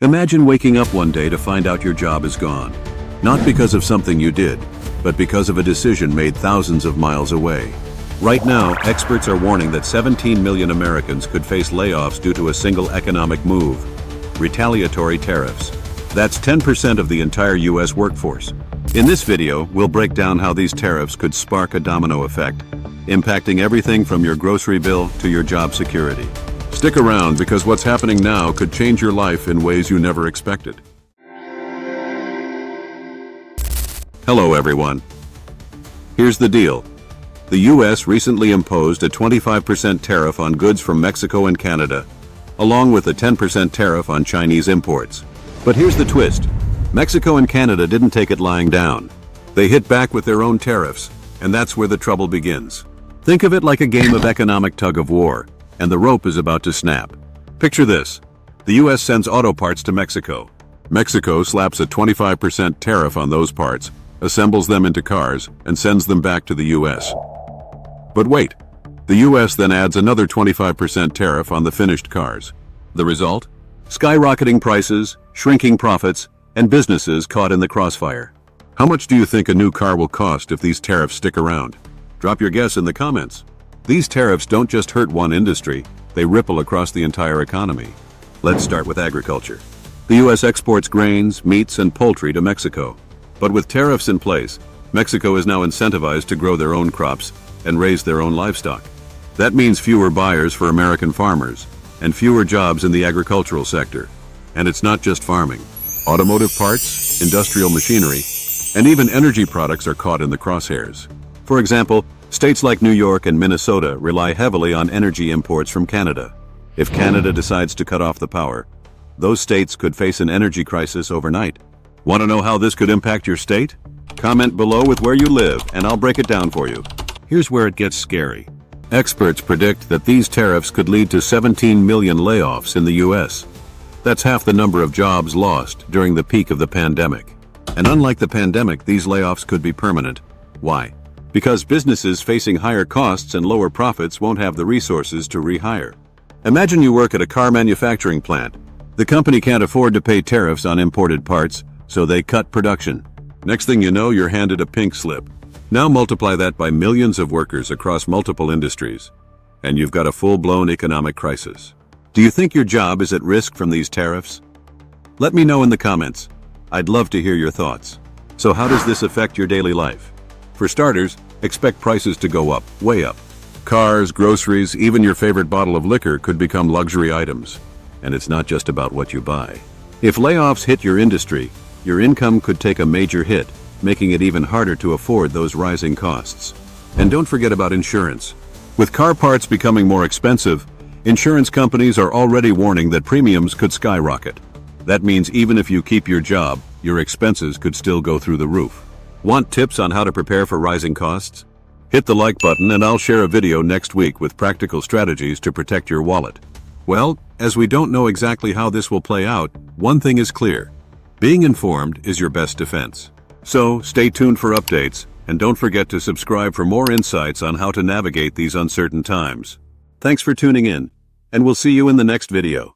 Imagine waking up one day to find out your job is gone. Not because of something you did, but because of a decision made thousands of miles away. Right now, experts are warning that 17 million Americans could face layoffs due to a single economic move: retaliatory tariffs. That's 10% of the entire U.S. workforce. In this video, we'll break down how these tariffs could spark a domino effect, impacting everything from your grocery bill to your job security. Stick around because what's happening now could change your life in ways you never expected. Hello everyone. Here's the deal. The U.S. recently imposed a 25% tariff on goods from Mexico and Canada, along with a 10% tariff on Chinese imports. But here's the twist. Mexico and Canada didn't take it lying down. They hit back with their own tariffs, and that's where the trouble begins. Think of it like a game of economic tug-of-war, and the rope is about to snap. Picture this. The U.S. sends auto parts to Mexico. Mexico slaps a 25% tariff on those parts, assembles them into cars, and sends them back to the U.S. But wait, the U.S. then adds another 25% tariff on the finished cars. The result? Skyrocketing prices, shrinking profits, and businesses caught in the crossfire. How much do you think a new car will cost if these tariffs stick around? Drop your guess in the comments. These tariffs don't just hurt one industry, they ripple across the entire economy. Let's start with agriculture. The U.S. exports grains, meats, and poultry to Mexico. But with tariffs in place, Mexico is now incentivized to grow their own crops and raise their own livestock. That means fewer buyers for American farmers and fewer jobs in the agricultural sector. And it's not just farming. Automotive parts, industrial machinery, and even energy products are caught in the crosshairs. For example, states like New York and Minnesota rely heavily on energy imports from Canada. If Canada decides to cut off the power, those states could face an energy crisis overnight. Want to know how this could impact your state? Comment below with where you live, and I'll break it down for you. Here's where it gets scary. Experts predict that these tariffs could lead to 17 million layoffs in the U.S. That's half the number of jobs lost during the peak of the pandemic. And unlike the pandemic, these layoffs could be permanent. Why? Because businesses facing higher costs and lower profits won't have the resources to rehire. Imagine you work at a car manufacturing plant. The company can't afford to pay tariffs on imported parts, so they cut production. Next thing you know, you're handed a pink slip. Now multiply that by millions of workers across multiple industries, and you've got a full-blown economic crisis. Do you think your job is at risk from these tariffs? Let me know in the comments. I'd love to hear your thoughts. So how does this affect your daily life? For starters, expect prices to go up, way up. Cars, groceries, even your favorite bottle of liquor could become luxury items. And it's not just about what you buy. If layoffs hit your industry, your income could take a major hit, making it even harder to afford those rising costs. And don't forget about insurance. With car parts becoming more expensive, insurance companies are already warning that premiums could skyrocket. That means even if you keep your job, your expenses could still go through the roof. Want tips on how to prepare for rising costs? Hit the like button and I'll share a video next week with practical strategies to protect your wallet. Well, as we don't know exactly how this will play out, one thing is clear. Being informed is your best defense. So, stay tuned for updates, and don't forget to subscribe for more insights on how to navigate these uncertain times. Thanks for tuning in, and we'll see you in the next video.